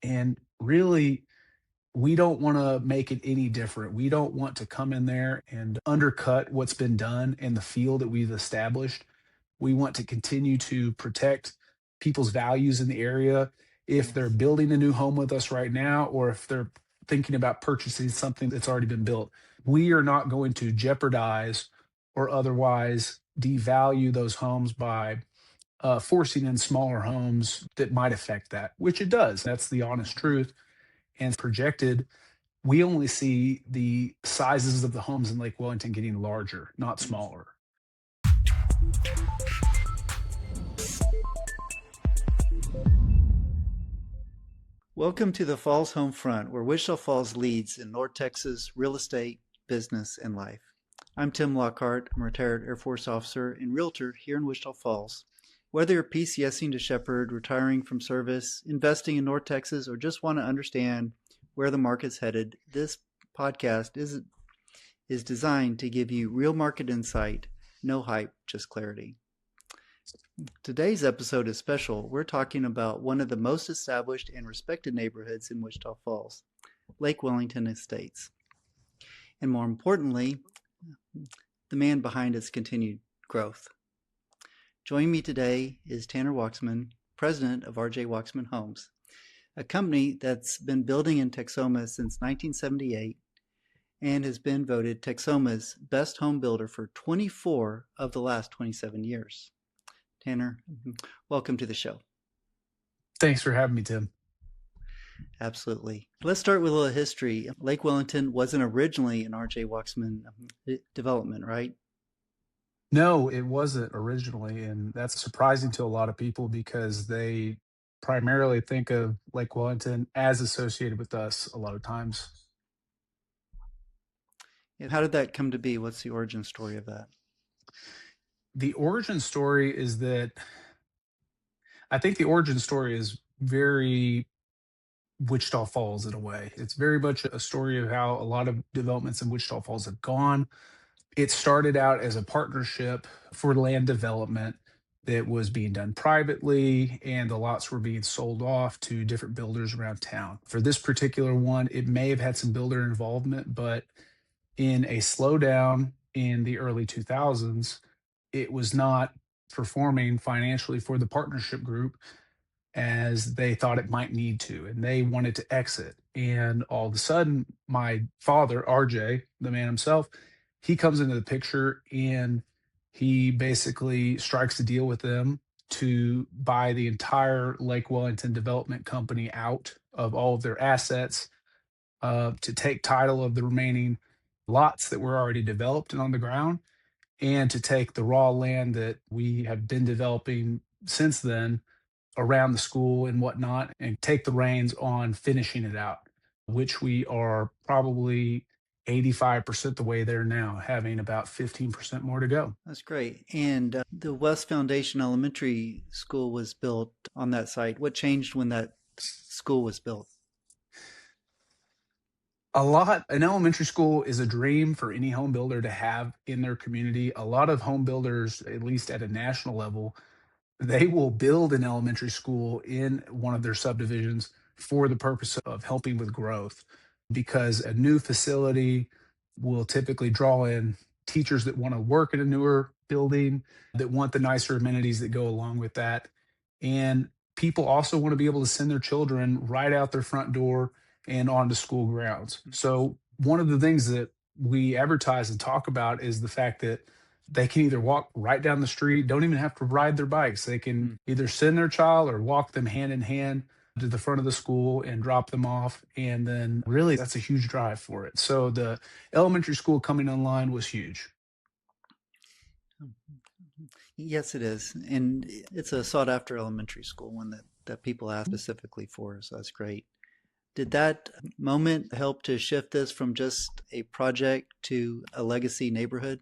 And really, we don't want to make it any different. We don't want to come in there and undercut what's been done in the field that we've established. We want to continue to protect people's values in the area if they're Yes. building a new home with us right now, or if they're thinking about purchasing something that's already been built. We are not going to jeopardize or otherwise devalue those homes by forcing in smaller homes that might affect that, which it does. That's the honest Mhm. truth. And projected, we only see the sizes of the homes in Lake Wellington getting larger, not Yes. smaller. Welcome to the Falls Home Front, where Wichita Falls leads in North Texas real estate, business, and life. I'm Tim Lockhart. I'm a retired Air Force officer and realtor here in Wichita Falls. Whether you're PCSing to Shepherd, retiring from service, investing in North Texas, or just want to understand where the market's headed, this podcast is designed to give you real market insight, no hype, just clarity. Today's episode is special. We're talking about one of the most established and respected neighborhoods in Wichita Falls, Lake Wellington Estates. And more importantly, the man behind its continued growth. Joining me today is Tanner Wachsman, president of RJ Wachsman Homes, a company that's been building in Texoma since 1978 and has been voted Texoma's best home builder for 24 of the last 27 years. Tanner, welcome to the show. Thanks for having me, Tim. Absolutely. Let's start with a little history. Lake Wellington wasn't originally an RJ Wachsman development, right? No, it wasn't originally. And that's surprising to a lot of people because they primarily think of Lake Wellington as associated with us a lot of times. And how did that come to be? What's the origin story of that? The origin story is that I think the origin story is very Wichita Falls in a way. It's very much a story of how a lot of developments in Wichita Falls have gone. It started out as a partnership for land development that was being done privately, and the lots were being sold off to different builders around town. For this particular one, it may have had some builder involvement, but in a slowdown in the early 2000s, it was not performing financially for the partnership group as they thought it might need to, and they wanted to exit. And all of a sudden, my father, RJ, the man himself, he comes into the picture and he basically strikes a deal with them to buy the entire Lake Wellington Development Company out of all of their assets, to take title of the remaining lots that were already developed and on the ground, and to take the raw land that we have been developing since then around the school and whatnot, and take the reins on finishing it out, which we are probably 85% the way there now, having about 15% more to go. That's great. And the West Foundation Elementary School was built on that site. What changed when that school was built? An elementary school is a dream for any home builder to have in their community. A lot of home builders, at least at a national level, they will build an elementary school in one of their subdivisions for the purpose of helping with growth, because a new facility will typically draw in teachers that want to work in a newer building, that want the nicer amenities that go along with that. And people also want to be able to send their children right out their front door and onto school grounds. So, one of the things that we advertise and talk about is the fact that they can either walk right down the street, don't even have to ride their bikes. They can Mm. either send their child or walk them hand in hand to the front of the school and drop them off. And then, really, that's a huge drive for it. So, the elementary school coming online was huge. Yes, it is. And it's a sought after elementary school, one that people ask specifically for. So that's great. Did that moment help to shift this from just a project to a legacy neighborhood?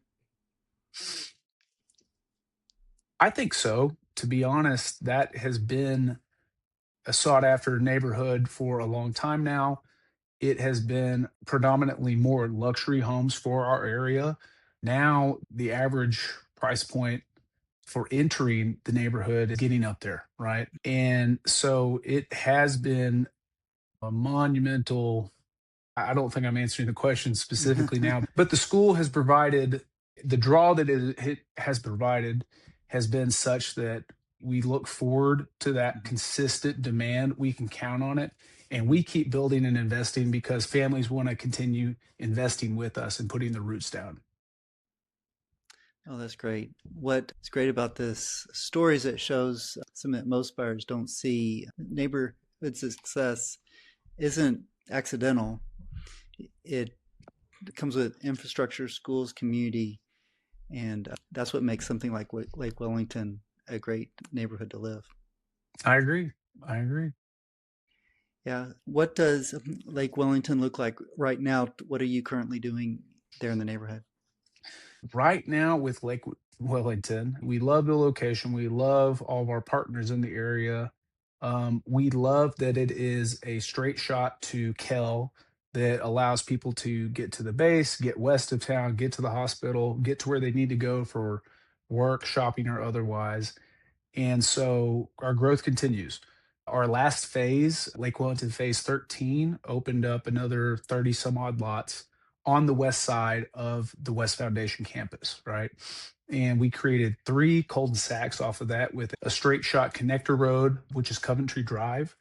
I think so. To be honest, that has been a sought after neighborhood for a long time now. It has been predominantly more luxury homes for our area. Now, the average price point for entering the neighborhood is getting up there, right? And so it has been a monumental. I don't think I'm answering the question specifically now, but the school has provided the draw that it has provided has been such that we look forward to that Mhm, consistent demand. We can count on it, and mhm. we keep building and investing because families want to continue investing with us and putting the roots down. Oh, that's great. What's great about this story is it shows something that most buyers don't see. Neighborhood success isn't accidental. It comes with infrastructure, schools, community, and that's what makes something like Lake Wellington a great neighborhood to live. I agree. I agree. Yeah. What does Lake Wellington look like right now? What are you currently doing there in the neighborhood? Right now with Lake Wellington, we love the location. We love all of our partners in the area. We love that it is a straight shot to Kell that allows people to get to the base, get west of town, get to the hospital, get to where they need to go for work, shopping, or otherwise. And so our growth continues. Our last phase, Lake Wellington Phase 13, opened up another 30 some odd lots on the west side of the West Foundation campus, right? And we created three cul-de-sacs off of that with a straight shot connector road, which is Coventry Drive.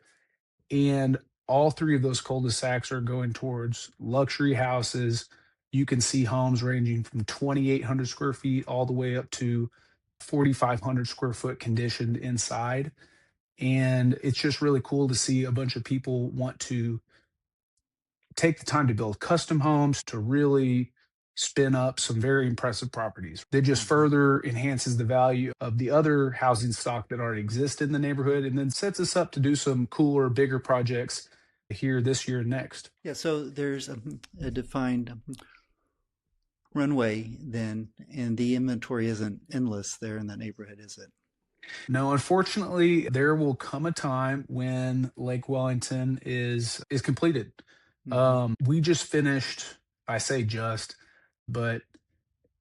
And all three of those cul-de-sacs are going towards luxury houses. You can see homes ranging from 2,800 square feet all the way up to 4,500 square foot conditioned inside. And it's just really cool to see a bunch of people want to take the time to build custom homes to really spin up some very impressive properties. That just Hmm. further enhances the value of the other housing stock that already exists in the neighborhood and then sets us up to do some cooler, bigger projects here this year and next. Yeah. So there's a defined runway then, and the inventory isn't endless there in that neighborhood, is it? No, unfortunately, there will come a time when Lake Wellington is completed. Hmm. We just finished, I say just, but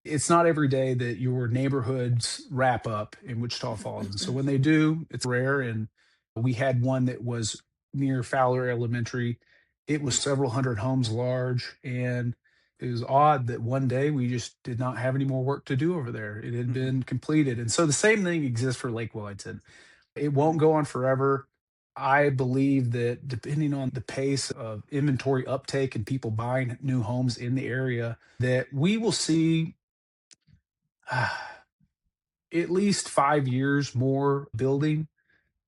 it's not every day that your neighborhoods wrap up in Wichita Falls. And so when they do, it's rare. And we had one that was near Fowler Elementary. It was several hundred homes large. And it was odd that one day we just did not have any more work to do over there. It had Hmm. been completed. And so the same thing exists for Lake Wellington. It won't Right. go on forever. I believe that depending on the pace of inventory uptake and people buying new homes in the area, that we will see at least 5 years more building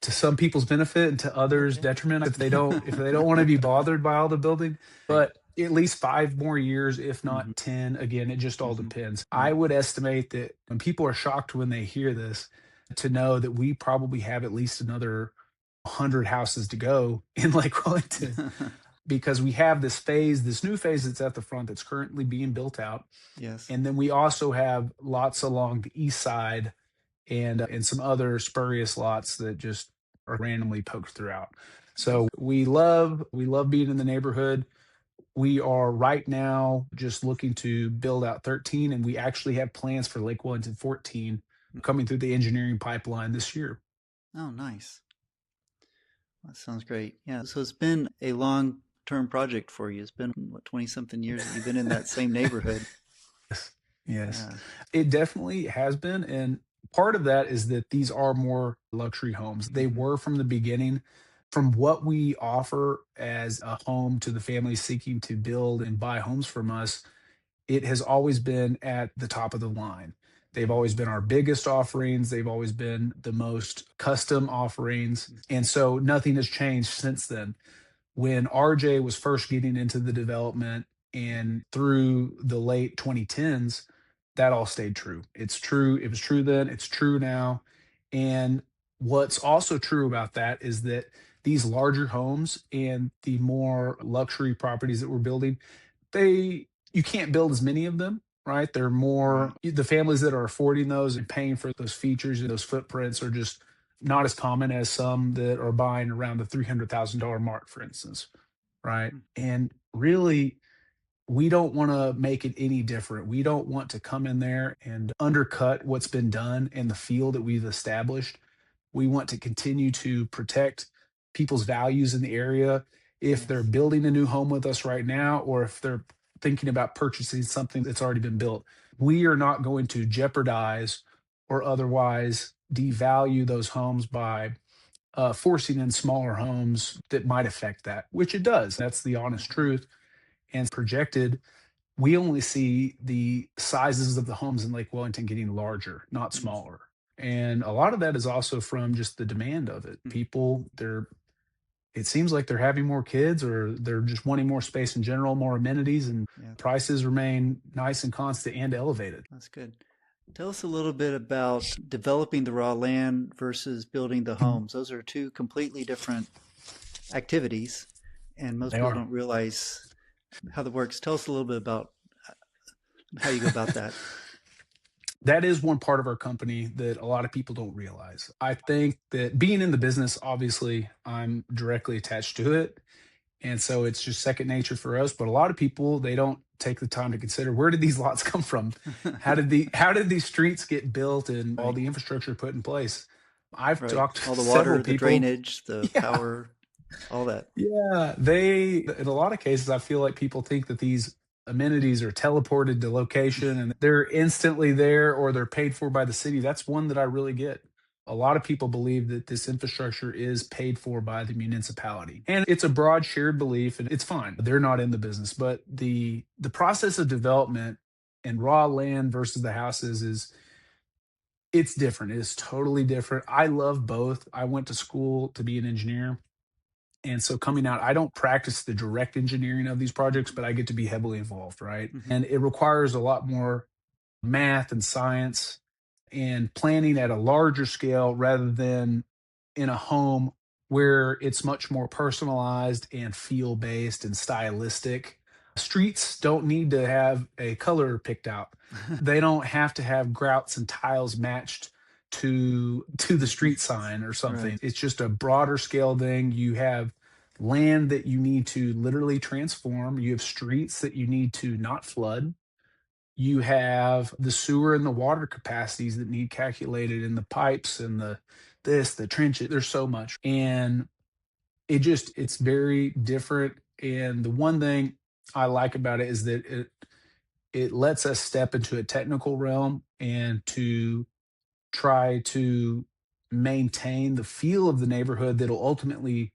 to some people's benefit and to others' Okay. detriment if they don't want to be bothered by all the building. Right. But at least 5 more years, if Hmm. not 10. Again, it just all Hmm. depends. I Right. would estimate that when people are shocked when they hear this, to know that we probably have at least another 100 houses to go in Lake Wellington because we have this new phase that's at the front that's currently being built out. Yes. And then we also have lots along the east side and some other spurious lots that just are randomly poked throughout. So we love being in the neighborhood. We are right now just looking to build out 13, and we actually have plans for Lake Wellington 14 coming through the engineering pipeline this year. Oh, nice. That sounds great. Yeah. So it's been a long-term project for you. It's been what, 20 something years that you've been in that same neighborhood. Yes. Yes. Yeah. It definitely has been. And part of that is that these are more luxury homes. They Hmm. were from the beginning. From what we offer as a home to the families seeking to build and buy homes from us, it has always been at the top of the line. They've always been our biggest offerings. They've always been the most custom offerings. And so nothing has changed since then. When RJ was first getting into the development and through the late 2010s, that all stayed true. It's true. It was true then. It's true now. And what's also true about that is that these larger homes and the more luxury properties that we're building, you can't build as many of them, right? They're more Right. the families that are affording those and paying for those features and those footprints are just not as common as some that are buying around the $300,000 mark, for instance, right? And really, we don't want to make it any different. We don't want to come in there and undercut what's been done and the feel that we've established. We want to continue to protect people's values in the area if they're Yes. building a new home with us right now, or if they're thinking about purchasing something that's already been built. We are not going to jeopardize or otherwise devalue those homes by forcing in smaller homes that might affect that, which it does. That's the honest Mhm. truth. And projected, we only see the sizes of the homes in Lake Wellington getting larger, not Mm. smaller. And a lot of that is also from just the demand of it. Mm. People, it seems like they're having more kids or they're just wanting more space in general, more amenities, and Yeah, prices remain nice and constant and elevated. that's good. Tell us a little bit about developing the raw land versus building the homes. Those are two completely different activities, and most They people are. don't realize how that works. Tell us a little bit about how you go about that. That is one part of our company that a lot of people don't realize. I think that being in the business, obviously, I'm directly attached to it. And so it's just second nature for us. But a lot of people, they don't take the time to consider, where did these lots come from? How did these streets get built and all Right, the infrastructure put in place? I've right. talked to All the several water, the people. drainage, the Yeah. power, all that. Yeah, in a lot of cases, I feel like people think that these amenities are teleported to location and they're instantly there or they're paid for by the city. That's one that I really get. A lot of people believe that this infrastructure is paid for by the municipality. And it's a broad shared belief and it's fine. They're not in the business, but the process of development and raw land versus the houses is it's different. It is totally different. I love both. I went to school to be an engineer, and so coming out, I don't practice the direct engineering of these projects, but I get to be heavily involved, right? Hmm. And it requires a lot more math and science and planning at a larger scale rather than in a home where it's much more personalized and feel based and stylistic. Streets don't need to have a color picked out. They don't have to have grouts and tiles matched to the street sign or Right. something. It's just a broader scale thing. You have land that you need to literally transform. You have streets that you need to not flood. You have the sewer and the water capacities that need calculated and the pipes and the trenches. There's so much. And it's very different. And the one thing I like about it is that it lets us step into a technical realm and to try to maintain the feel of the neighborhood that'll ultimately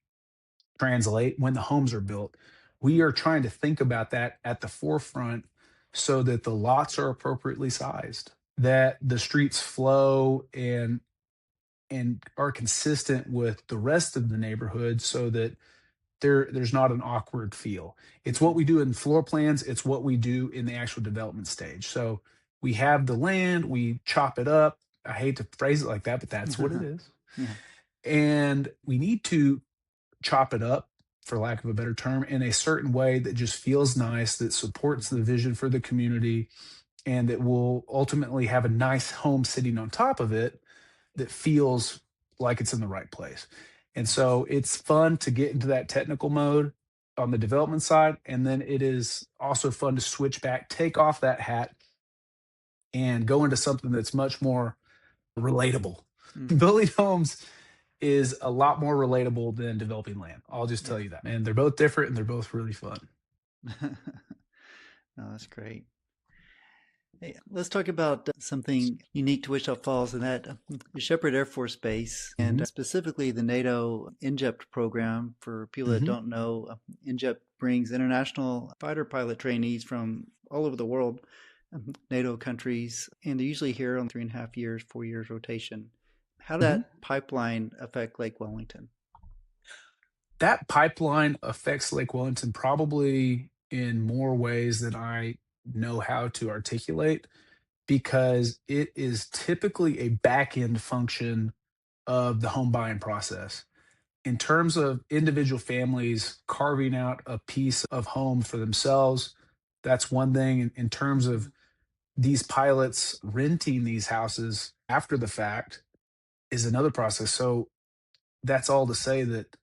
translate when the homes are built. We are trying to think about that at the forefront so that the lots are appropriately sized, that the streets flow and are consistent with the rest of the neighborhood so that there's not an awkward feel. It's what Hmm. we do in floor plans, it's what we do in the actual development stage. So we have the land, we chop it up. I hate to phrase it like that, but that's what it is. Yeah. And we need to chop it up, for lack of a better term, in a certain way that just feels nice, that supports the vision for the community, and that will ultimately have a nice home sitting on top of it that feels like it's in the right place. And Yes. so it's fun to get into that technical mode on the development side. And then it is also fun to switch back, take off that hat, and go into something that's much more relatable. Hmm. Building homes is a lot more relatable than developing land. I'll just tell Yeah. you that. And they're both different and they're both really fun. No, that's great. Hey, let's talk about something unique to Wichita Falls, and that the Shepherd Air Force Base, and Mhm. specifically the NATO ENJJPT program. For people that Mhm. don't know, ENJJPT brings international fighter pilot trainees from all over the world, NATO countries, and they're usually here on 3.5 years, 4 years rotation. How does Mhm. that pipeline affect Lake Wellington? That pipeline affects Lake Wellington probably in more ways than I know how to articulate because it is typically a back end function of the home buying process. In terms of individual families carving out a piece of home for themselves, that's one thing. In terms of these pilots renting these houses after the fact is another process. So that's all to say that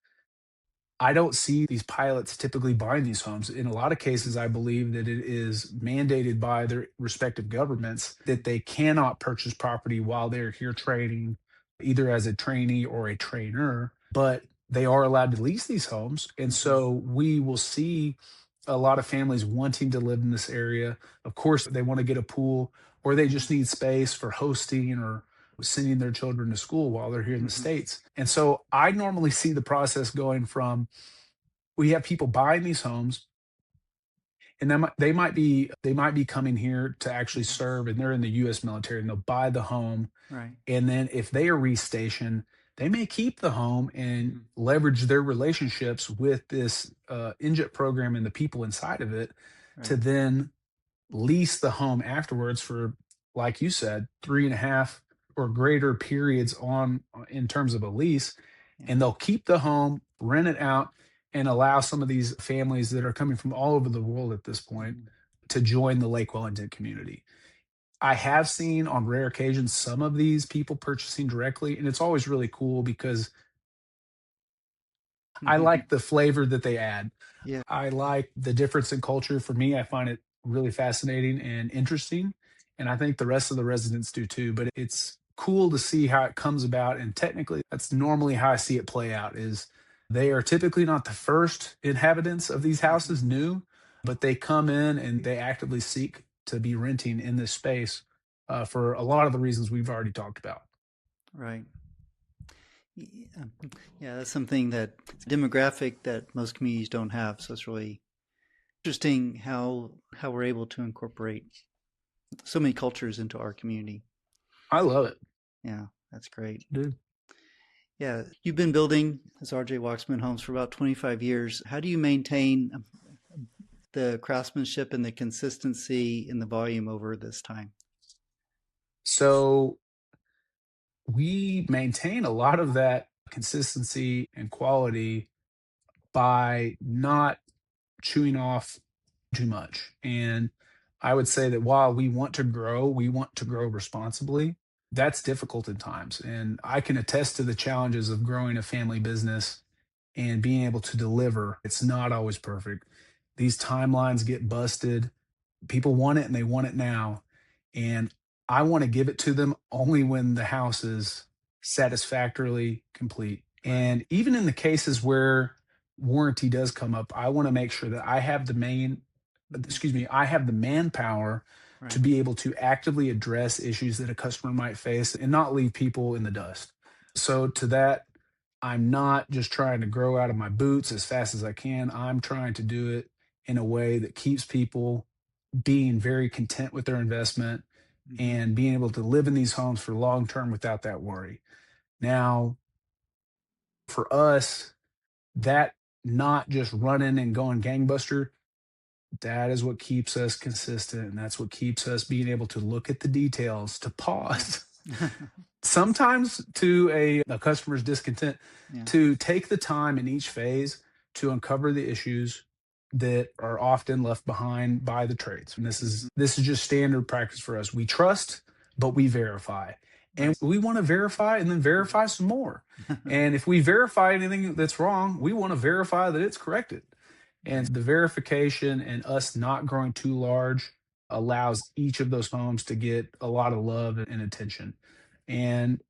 I don't see these pilots typically buying these homes. In a lot of cases, I believe that it is mandated by their respective governments that they cannot purchase property while they're here training, either as a trainee or a trainer. But they are allowed to lease these homes. And Hmm. so we will see a lot of families wanting to live in this area. Of course, they want to get a pool or they Hmm. just need space for hosting or sending their children to school while they're here in the Hmm. States. And so I normally see the process going from we have people buying these homes and they might be coming here to actually Hmm. serve and they're in the US military and they'll buy the home Right. and then if they are restationed, they may keep the home and Hmm. leverage their relationships with this NJIT program and the people inside of it to Right. then lease the home afterwards for, like you said, 3.5 or greater periods on in terms of a lease. Yeah. And they'll keep the home, rent it out, and allow some of these families that are coming from all over the world at this point Hmm. to join the Lake Wellington community. I have seen on rare occasions some of these people purchasing directly, and it's always really cool because I Hmm. like the flavor that they add. Yeah. I like the difference in culture. For me, I find it really fascinating and interesting, and I think the rest of the residents do too. But it's cool to see how it comes about, and technically, that's normally how I see it play out. Is they are typically not the first inhabitants of these Hmm. houses new, but they come in and they actively seek to be renting in this space for a lot of the reasons we've already talked about. Right. Yeah. Yeah, that's something that demographic that most communities don't have. So it's really interesting how we're able to incorporate so many cultures into our community. I love it, Yeah, that's great. dude. Yeah, you've been building as RJ Wachsman Homes for about 25 years. How do you maintain the craftsmanship and the consistency in the volume over this time? So we maintain a lot of that consistency and quality by not chewing off too much. And I would say that while we want to grow responsibly. That's difficult at times. And I can attest to the challenges of growing a family business and being able to deliver. It's not always perfect. These timelines get busted. People want it and they want it now. And I want to give it to them only when the house is satisfactorily complete. Right. And even in the cases where warranty does come up, I want to make sure that Hmm. I have the manpower to Right. be able to actively address issues that a customer might face and not leave people in the dust. So to that, I'm not just trying to grow out of my boots as fast as I can. I'm trying to do it in a way that keeps people being very content with their investment Hmm. and being able to live in these homes for long term without that worry. Now, for us, that not just running and going gangbuster, that is what keeps us consistent. And that's what keeps us being able to look at the details, to Yeah. pause, sometimes to a customer's discontent, Yeah. to take the time in each phase to uncover the issues that are often left behind by the trades. And this Hmm. is this is just standard practice for us. We trust, but we verify. And Right. we want to verify and then verify some more. And if we verify anything that's wrong, we want to verify that it's corrected. And Right. the verification and us not growing too large allows each of those homes to get a lot of love and attention. And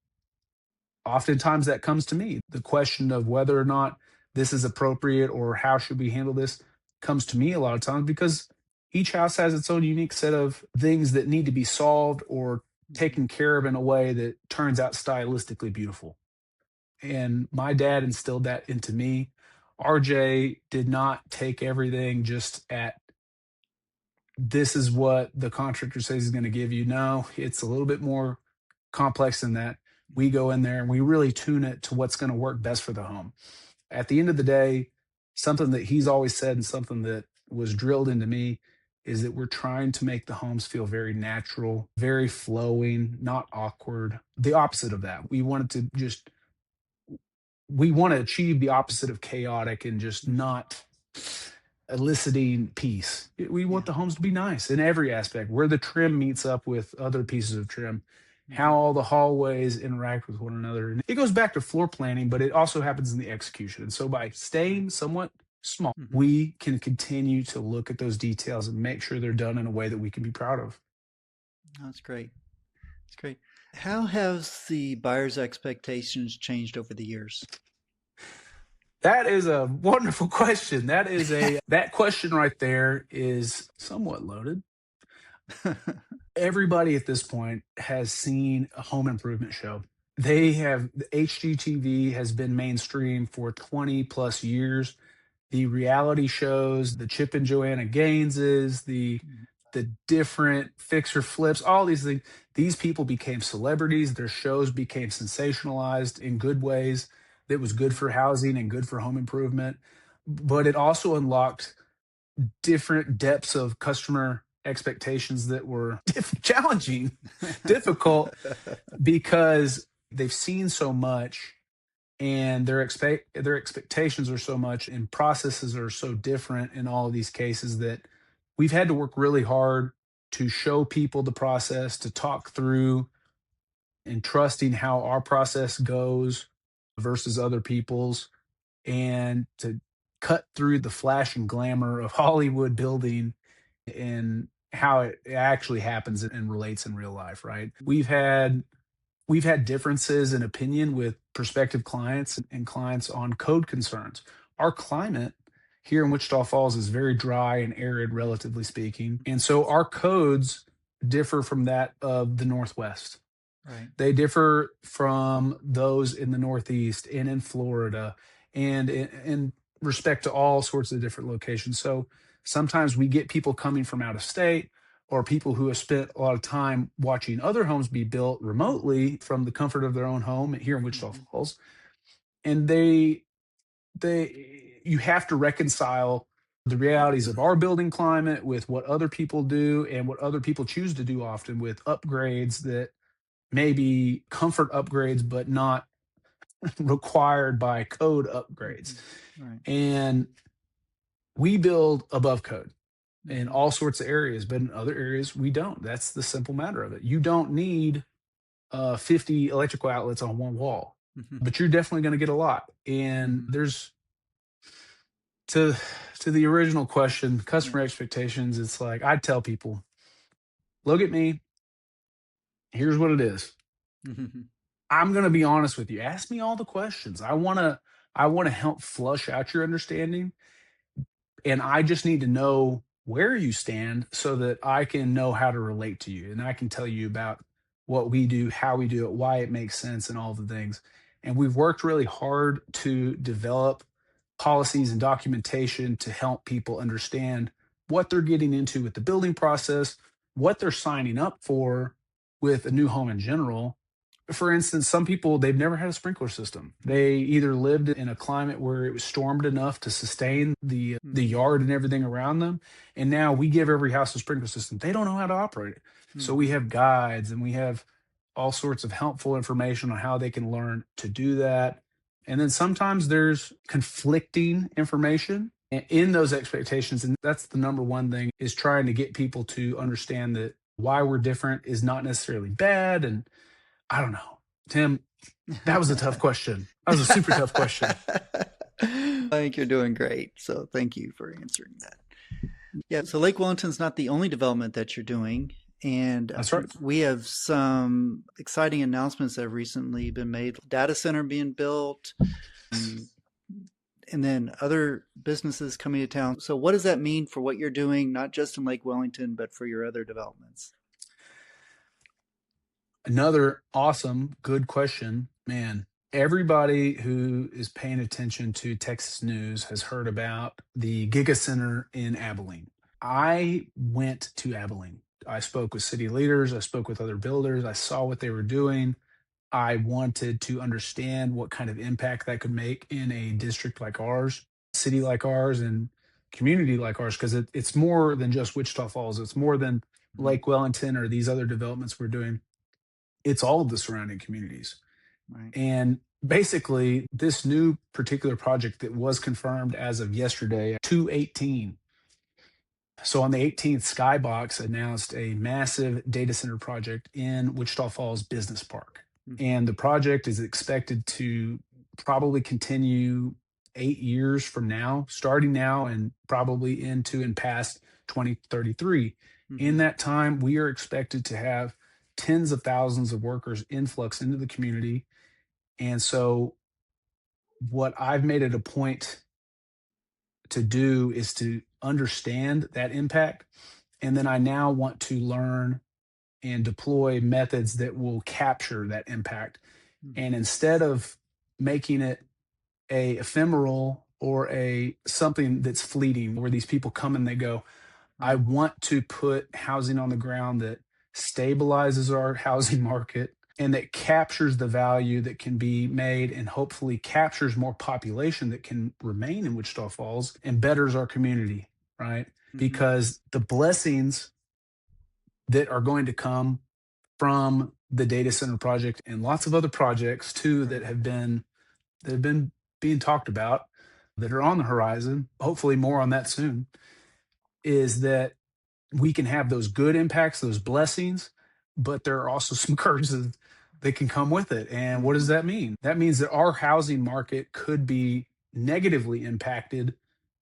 oftentimes that comes to me. The question of whether or not this is appropriate or how should we handle this comes to me a lot of times because each house has its own unique set of things that need to be solved or Hmm. taken care of in a way that turns out stylistically beautiful. And my dad instilled that into me. RJ did not take everything just at this is what the contractor says he's going to give you. No, it's a little bit more complex than that. We Hmm. go in there and we really tune it to what's going to work best for the home. At the end of the day, something that he's always said and something that was drilled into me is that we're trying to make the homes feel very natural, very flowing, not awkward. The opposite of that. We want to achieve the opposite of chaotic and just Hmm. not eliciting peace. We want Yeah. the homes to be nice in every aspect, where the trim meets up with other pieces of trim, how Hmm. all the hallways interact with one another. And it goes back to floor planning, but it also happens in the execution. And so by Right. staying somewhat small, Hmm. we can continue to look at those details and make sure they're done in a way that we can be proud of. That's great. That's great. How has the buyer's expectations changed over the years? That is a wonderful question. That question right there is somewhat loaded. Everybody at this point has seen a home improvement show. The HGTV has been mainstream for 20 plus years. The reality shows, the Chip and Joanna Gaineses, the different fixer flips, all these things. These people became celebrities. Their shows became sensationalized in good ways. That was good for housing and good for home improvement. But it also unlocked different depths of customer expectations that were challenging, difficult, because they've seen so much and their expectations are so much and processes are so different in all of these cases that we've had to work really hard to show people the process, to talk through and trusting how our process goes versus other people's, and to cut through the flash and glamour of Hollywood building and how it actually happens and relates in real life, right? We've had differences in opinion with prospective clients and clients on code concerns. Our climate here in Wichita Falls is very dry and arid, relatively speaking. And so our codes differ from that of the Northwest. Right. They differ from those in the Northeast and in Florida and in respect to all sorts of different locations. So sometimes we get people coming from out of state or people who have spent a lot of time watching other homes be built remotely from the comfort of their own home here in Wichita Mhm. Falls. And they you have to reconcile the realities of our building climate with what other people do and what other people choose to do often with upgrades that may be comfort upgrades but not required by code upgrades. Mhm. Right. And we build above code in Mhm. all sorts of areas, but in other areas we don't. That's the simple matter of it. You don't need 50 electrical outlets on one wall, Mhm. but you're definitely going to get a lot. And Mhm. there's to to the original question, Yeah. customer expectations. It's like I tell people, look at me. Here's what it is. Mhm. I'm going to be honest with you. Ask me all the questions. I want to help flush out your understanding, and I just need to know where you stand so that I can know how to relate to you and I can tell you about what we do, how we do it, why it makes sense, and all the things. And we've worked really hard to develop policies and documentation to help people understand what they're getting into with the building process, what they're signing up for with a new home in general. For instance, some people, they've never had a sprinkler system. They either lived in a climate where it was stormed enough to sustain the Mhm. yard and everything around them, and now we give every house a sprinkler system. They don't know how to operate it. So we Mhm. have guides and we have all sorts of helpful information on how they can learn to do that. And then sometimes there's conflicting information in those expectations, and that's the number one thing, is trying to get people to understand that why we're different is not necessarily bad. And I don't know. Tim, that was a tough question. That was a super tough question. I think you're doing great. So thank you for answering that. Yeah. So Lake Wellington's not the only development that you're doing. And That's right. we have some exciting announcements that have recently been made. Data center being built, um, and then other businesses coming to town. So what does that mean for what you're doing, not just in Lake Wellington, but for your other developments? Another awesome, good question. Man, everybody who is paying attention to Texas news has heard about the Giga Center in Abilene. I went to Abilene. I spoke with city leaders. I spoke with other builders. I saw what they were doing. I wanted to understand what kind of impact that could make in a district like ours, city like ours, and community like ours, because it's more than just Wichita Falls. It's more than Mhm. Lake Wellington or these other developments we're doing. It's all of the surrounding communities. Right. And basically, this new particular project that was confirmed as of yesterday, 218. So on the 18th, Skybox announced a massive data center project in Wichita Falls Business Park. Mhm. And the project is expected to probably continue 8 years from now, starting now and probably into and past 2033. In Mhm. that time, we are expected to have tens of thousands of workers influx into the community. And so what I've made it a point to do is to understand that impact. And then I now want to learn and deploy methods that will capture that impact. And Hmm. instead of making it a ephemeral or a something that's fleeting where these people come and they go, I Right. want to put housing on the ground that stabilizes our housing market and that captures the value that can be made and hopefully captures more population that can remain in Wichita Falls and betters our community, right? Hmm. Because the blessings that are going to come from the data center project and lots of other projects too Right. that have been being talked about that are on the horizon, hopefully more on that soon, is that we can have those good impacts, those blessings, but there are also some curses that can come with it. And what does Hmm. that mean? That means that our housing market could be negatively impacted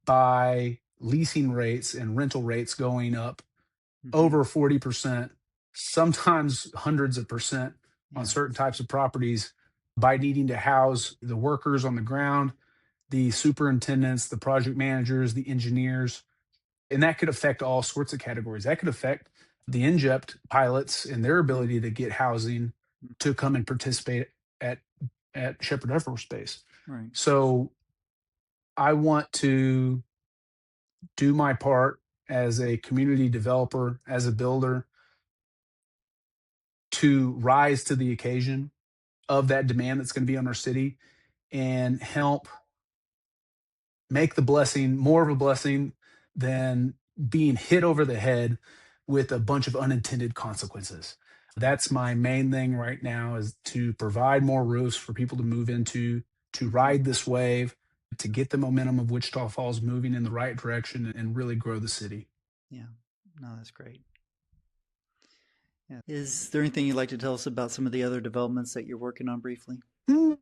by leasing rates and rental rates going up Hmm. over 40%, sometimes hundreds of percent on Yeah. certain types of properties by needing to house the workers on the ground, the superintendents, the project managers, the engineers, and that could affect all sorts of categories. That could affect the injept pilots and their Yeah. ability to get housing to Mhm. come and participate at Shepherd Air Force Base. Right. So I want to do my part as a community developer, as a builder, to rise to the occasion of that demand that's going to be on our city and help make the blessing more of a blessing than being hit over the head with a bunch of unintended consequences. That's my main thing right now is to provide more roofs for people to move into, to Hmm. ride this wave, to get the momentum of Wichita Falls moving in the right direction and really grow the city. Yeah. No, that's great. Yeah. Is there anything you'd like to tell us about some of the other developments that you're working on briefly?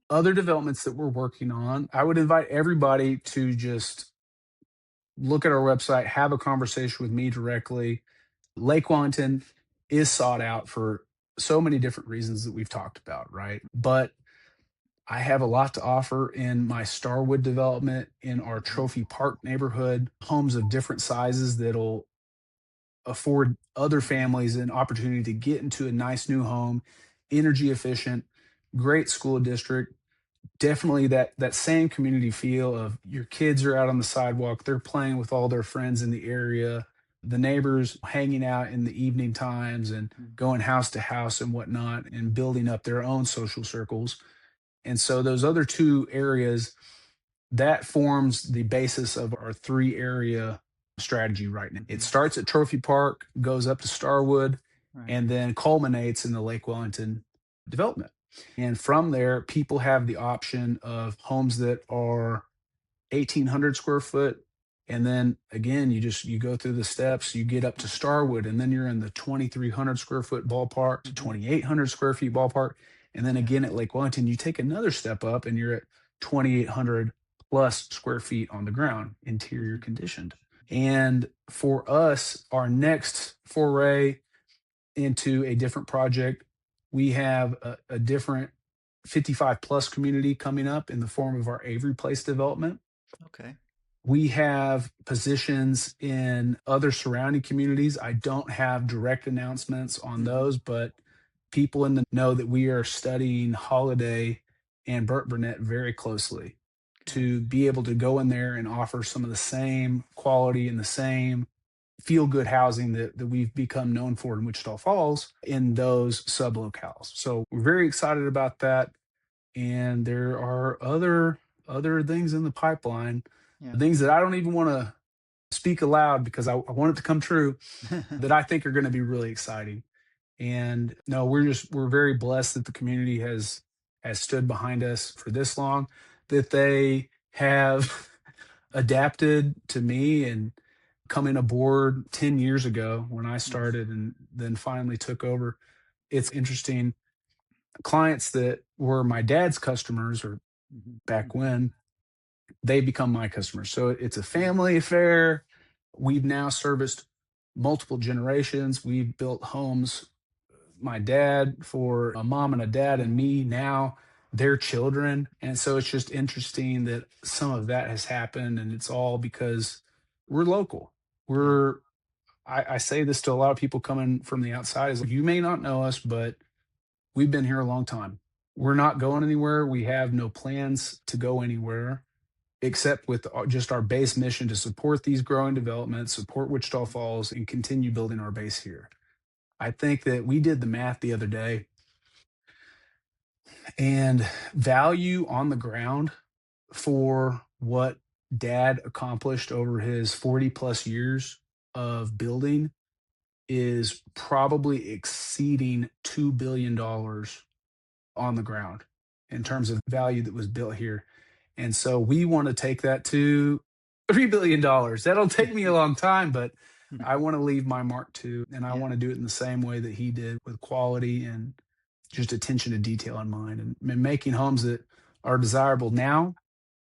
Other developments that we're working on, I would invite everybody to just look at our website, have a conversation with me directly. Lake Wellington is sought out for so many different reasons that we've talked about, right? But I have a lot to offer in my Starwood development in our Hmm. Trophy Park neighborhood, homes of different sizes that'll afford other Hmm. families an opportunity to get into a nice new home, energy efficient, great school district, definitely that same community feel of your kids are out on the sidewalk, they're playing with all their friends in the area, the neighbors hanging out in the evening times and going house to house and whatnot and building up their own social circles. And so those other two areas, that forms the basis of our three area strategy right now. It Hmm. starts at Trophy Park, goes up to Starwood, Right. and then culminates in the Lake Wellington development. And from there, people have the option of homes that are 1,800 square foot. And then again, you go through the steps, you get up to Starwood, and then you're in the 2,300 square foot ballpark to Hmm. 2,800 square feet ballpark. And then Yeah. again at Lake Wellington, you take another step up and you're at 2,800 plus square feet on the ground, interior Hmm. conditioned. And for us, our next foray into a different project, we have a different 55 plus community coming up in the form of our Avery Place development. Okay. We have positions in other surrounding communities. I don't have direct announcements on Hmm. those, but people in the know that we are studying Holiday and Burt Burnett very closely Good. to be able to go in there and offer some of the same quality and the same feel good housing that we've become known for in Wichita Falls in those sub locales. So we're very excited about that. And there are other things in the pipeline, Yeah. things that I don't even want to speak aloud because I want it to come true that I think are going to be really exciting. And no, we're very blessed that the community has stood behind us for this long, that they have adapted to me and coming aboard 10 years ago when I Yes. started and then finally took over. It's interesting. Clients that were my dad's customers or Hmm. back Hmm. when, they become my customers. So it's a Yeah. family affair. We've now serviced multiple generations. We've built homes, my dad for a mom and a dad and me now. their children. And so it's just interesting that some of that has happened, and it's all because we're local. Yeah. We're I say this to a lot of people coming from the outside is like, you may not know us, but we've been here a long time. We're not going anywhere. We have no plans to go anywhere except with just our base mission to support these growing developments, support Wichita Falls, and continue building our base here. I think that we did the math the other day, and value on the ground for what dad accomplished over his 40 plus years of building is probably exceeding $2 billion dollars on the ground in terms of value that was built here. And so we want to take that to $3 billion dollars. That'll take me a long time, but I want to leave my mark too. And I Yeah. want to do it in the same way that he did, with quality and just attention to detail in mind, and making homes that are desirable now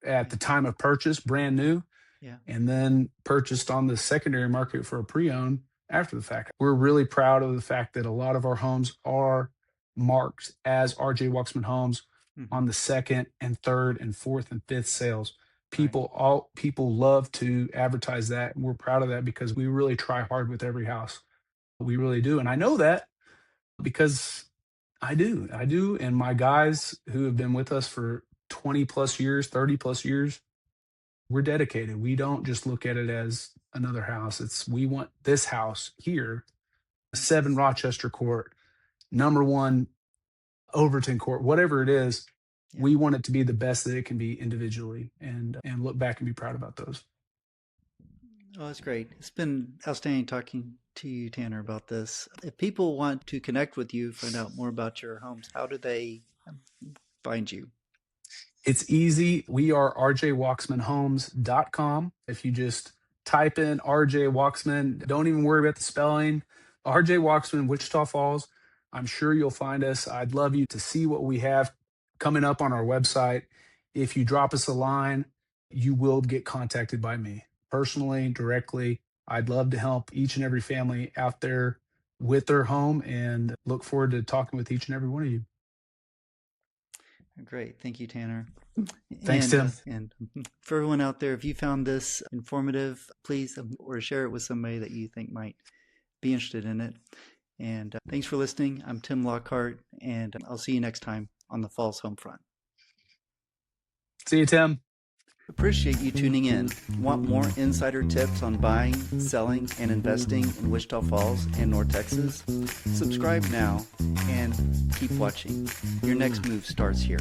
at Yeah. the time of purchase, brand new, Yeah. and then purchased on the secondary market for a pre-owned after the fact. We're really proud of the fact that a lot of our homes are marked as RJ Wachsman Homes Hmm. on the second and third and fourth and fifth sales. Right. People love to advertise that, and we're proud of that because we really try hard with every house. We really do. And I know that because I do. And my guys who have been with us for 20 plus years, 30 plus years, we're dedicated. We don't just look at it as another house. We want this house here, 7 Rochester Court, number 1 Overton Court, whatever it is. Yeah. We want it to be the best that it can be individually, and look back and be proud about those. Oh, that's great. It's been outstanding talking to you, Tanner, about this. If people want to connect with you, find out more about your homes, how do they find you? It's easy. We are rjwachsmanhomes.com. If you just type in RJ Wachsman, don't even worry about the spelling. RJ Wachsman, Wichita Falls. I'm sure you'll find us. I'd love you to see what we have coming up on our website. If you drop us a line, you will get contacted by me personally, directly. I'd love to help each and every family out there with their home, and look forward to talking with each and every one of you. Great. Thank you, Tanner. Thanks, And Tim. and for everyone out there, if you found this informative, please or share it with somebody that you think might be interested in it. And thanks for listening. I'm Tim Lockhart, and I'll see you next time on the Falls Home Front. See you, Tim. Appreciate you tuning in. Want more insider tips on buying, selling, and investing in Wichita Falls and North Texas? Subscribe now and keep watching. Your next move starts here.